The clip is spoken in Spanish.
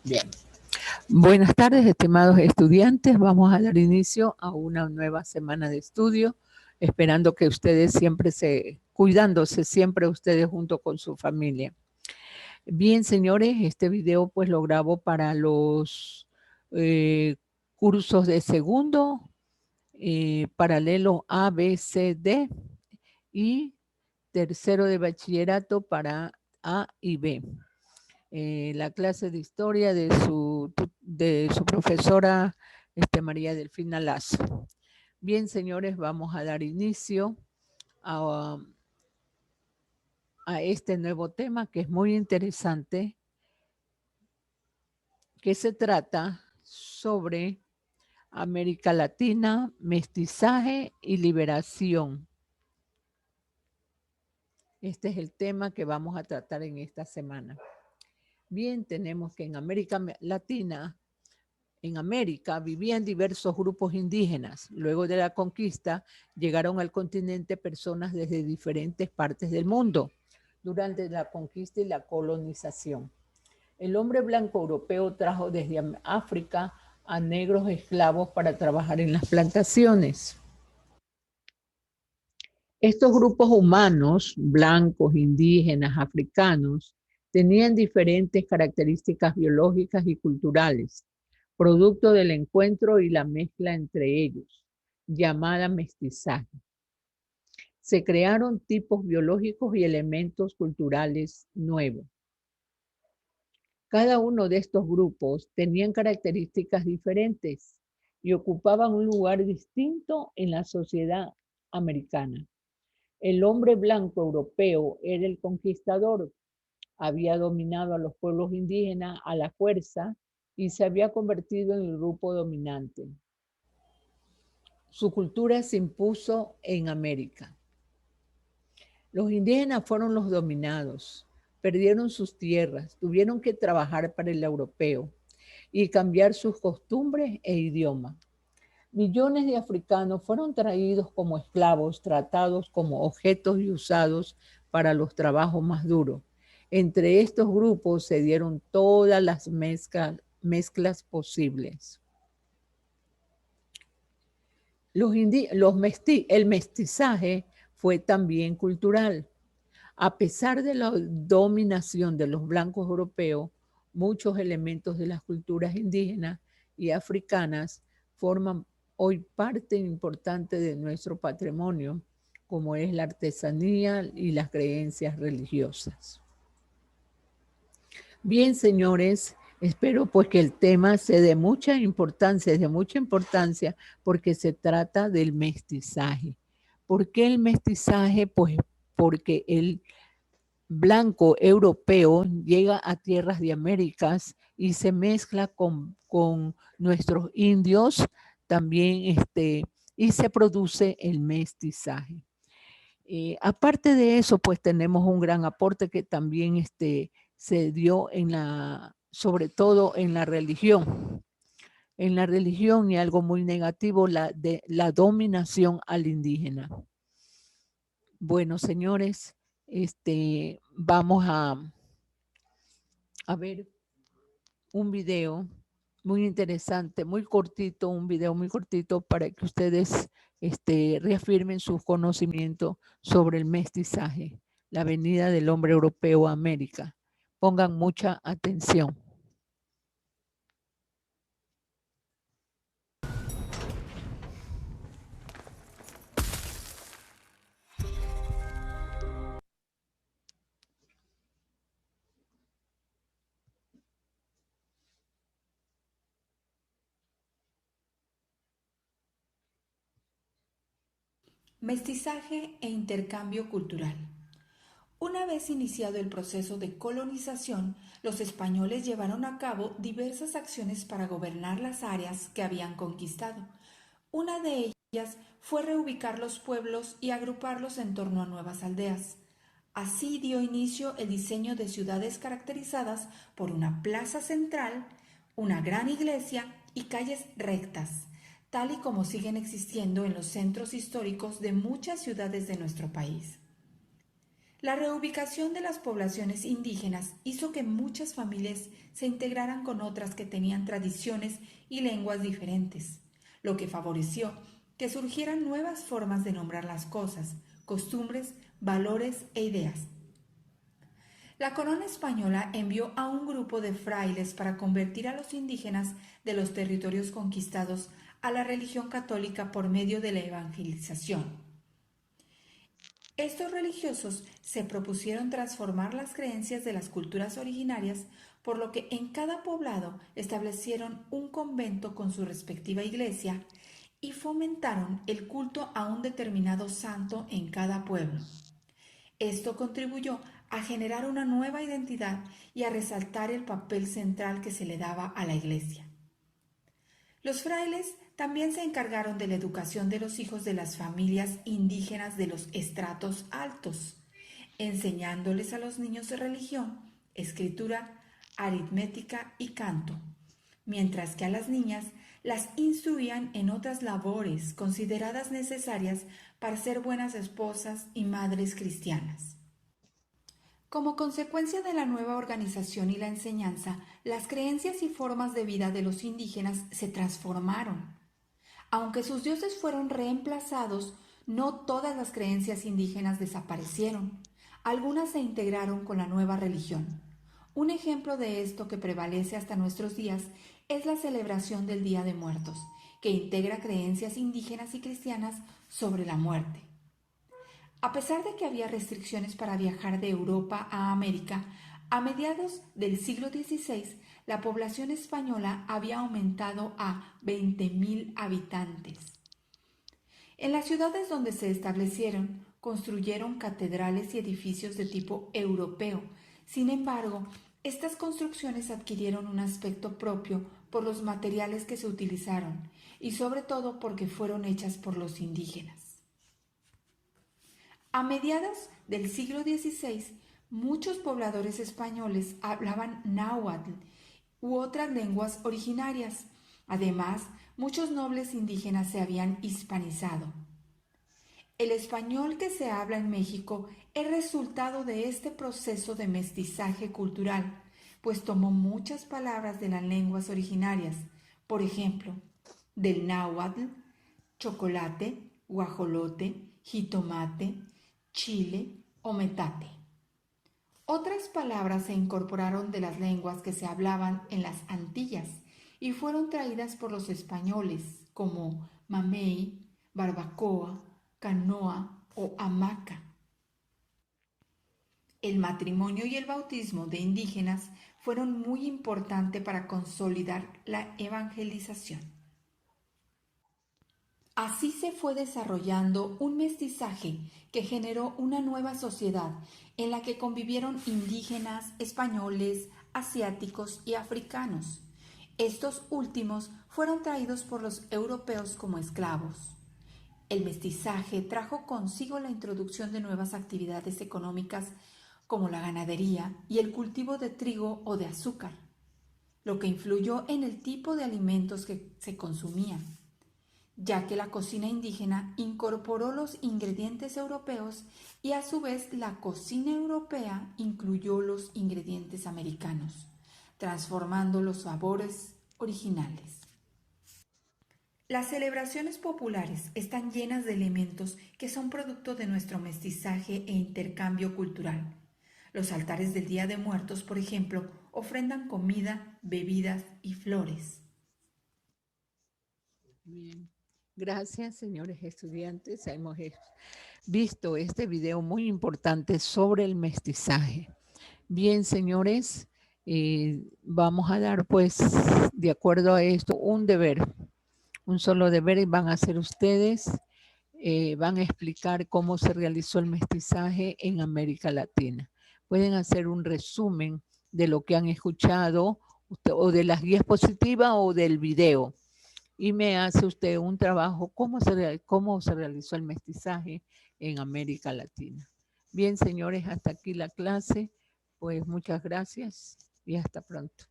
Bien. Buenas tardes, estimados estudiantes. Vamos a dar inicio a una nueva semana de estudio, esperando que ustedes cuidándose siempre ustedes junto con su familia. Bien, señores, este video pues lo grabo para los cursos de segundo, paralelo A, B, C, D y tercero de bachillerato para A y B. La clase de historia de su profesora María Delfina Lazo. Bien, señores, vamos a dar inicio a este nuevo tema que es muy interesante, que se trata sobre América Latina, mestizaje y liberación. Este es el tema que vamos a tratar en esta semana. Bien, tenemos que en América Latina, en América vivían diversos grupos indígenas. Luego de la conquista llegaron al continente personas desde diferentes partes del mundo durante la conquista y la colonización. El hombre blanco europeo trajo desde África a negros esclavos para trabajar en las plantaciones. Estos grupos humanos, blancos, indígenas, africanos, tenían diferentes características biológicas y culturales, producto del encuentro y la mezcla entre ellos, llamada mestizaje. Se crearon tipos biológicos y elementos culturales nuevos. Cada uno de estos grupos tenían características diferentes y ocupaban un lugar distinto en la sociedad americana. El hombre blanco europeo era el conquistador, había dominado a los pueblos indígenas a la fuerza y se había convertido en el grupo dominante. Su cultura se impuso en América. Los indígenas fueron los dominados, perdieron sus tierras, tuvieron que trabajar para el europeo y cambiar sus costumbres e idioma. Millones de africanos fueron traídos como esclavos, tratados como objetos y usados para los trabajos más duros. Entre estos grupos se dieron todas las mezclas posibles. El mestizaje fue también cultural. A pesar de la dominación de los blancos europeos, muchos elementos de las culturas indígenas y africanas forman hoy parte importante de nuestro patrimonio, como es la artesanía y las creencias religiosas. Bien, señores, espero pues que el tema sea de mucha importancia, porque se trata del mestizaje. ¿Por qué el mestizaje? Pues porque el blanco europeo llega a tierras de Américas y se mezcla con nuestros indios también, y se produce el mestizaje. Aparte de eso, pues tenemos un gran aporte que también se dio sobre todo en la religión. En la religión, y algo muy negativo, la dominación al indígena. Bueno, señores, vamos a ver un video muy interesante, muy cortito, un video muy cortito para que ustedes reafirmen sus conocimientos sobre el mestizaje, la venida del hombre europeo a América. Pongan mucha atención. Mestizaje e intercambio cultural. Una vez iniciado el proceso de colonización, los españoles llevaron a cabo diversas acciones para gobernar las áreas que habían conquistado. Una de ellas fue reubicar los pueblos y agruparlos en torno a nuevas aldeas. Así dio inicio el diseño de ciudades caracterizadas por una plaza central, una gran iglesia y calles rectas, tal y como siguen existiendo en los centros históricos de muchas ciudades de nuestro país. La reubicación de las poblaciones indígenas hizo que muchas familias se integraran con otras que tenían tradiciones y lenguas diferentes, lo que favoreció que surgieran nuevas formas de nombrar las cosas, costumbres, valores e ideas. La corona española envió a un grupo de frailes para convertir a los indígenas de los territorios conquistados a la religión católica por medio de la evangelización. Estos religiosos se propusieron transformar las creencias de las culturas originarias, por lo que en cada poblado establecieron un convento con su respectiva iglesia y fomentaron el culto a un determinado santo en cada pueblo. Esto contribuyó a generar una nueva identidad y a resaltar el papel central que se le daba a la iglesia. Los frailes también se encargaron de la educación de los hijos de las familias indígenas de los estratos altos, enseñándoles a los niños de religión, escritura, aritmética y canto, mientras que a las niñas las instruían en otras labores consideradas necesarias para ser buenas esposas y madres cristianas. Como consecuencia de la nueva organización y la enseñanza, las creencias y formas de vida de los indígenas se transformaron. Aunque sus dioses fueron reemplazados, no todas las creencias indígenas desaparecieron. Algunas se integraron con la nueva religión. Un ejemplo de esto que prevalece hasta nuestros días es la celebración del Día de Muertos, que integra creencias indígenas y cristianas sobre la muerte. A pesar de que había restricciones para viajar de Europa a América, a mediados del siglo XVI la población española había aumentado a 20.000 habitantes. En las ciudades donde se establecieron, construyeron catedrales y edificios de tipo europeo. Sin embargo, estas construcciones adquirieron un aspecto propio por los materiales que se utilizaron y sobre todo porque fueron hechas por los indígenas. A mediados del siglo XVI, muchos pobladores españoles hablaban náhuatl u otras lenguas originarias. Además, muchos nobles indígenas se habían hispanizado. El español que se habla en México es resultado de este proceso de mestizaje cultural, pues tomó muchas palabras de las lenguas originarias, por ejemplo, del náhuatl, chocolate, guajolote, jitomate, chile o metate. Otras palabras se incorporaron de las lenguas que se hablaban en las Antillas y fueron traídas por los españoles, como mamey, barbacoa, canoa o hamaca. El matrimonio y el bautismo de indígenas fueron muy importantes para consolidar la evangelización. Así se fue desarrollando un mestizaje que generó una nueva sociedad en la que convivieron indígenas, españoles, asiáticos y africanos. Estos últimos fueron traídos por los europeos como esclavos. El mestizaje trajo consigo la introducción de nuevas actividades económicas como la ganadería y el cultivo de trigo o de azúcar, lo que influyó en el tipo de alimentos que se consumían, ya que la cocina indígena incorporó los ingredientes europeos y a su vez la cocina europea incluyó los ingredientes americanos, transformando los sabores originales. Las celebraciones populares están llenas de elementos que son producto de nuestro mestizaje e intercambio cultural. Los altares del Día de Muertos, por ejemplo, ofrendan comida, bebidas y flores. Bien. Gracias, señores estudiantes. Hemos visto este video muy importante sobre el mestizaje. Bien, señores, vamos a dar, pues, de acuerdo a esto, un deber, un solo deber, y van a hacer ustedes, van a explicar cómo se realizó el mestizaje en América Latina. Pueden hacer un resumen de lo que han escuchado o de las guías positivas o del video. Y me hace usted un trabajo, cómo se realizó el mestizaje en América Latina. Bien, señores, hasta aquí la clase. Pues muchas gracias y hasta pronto.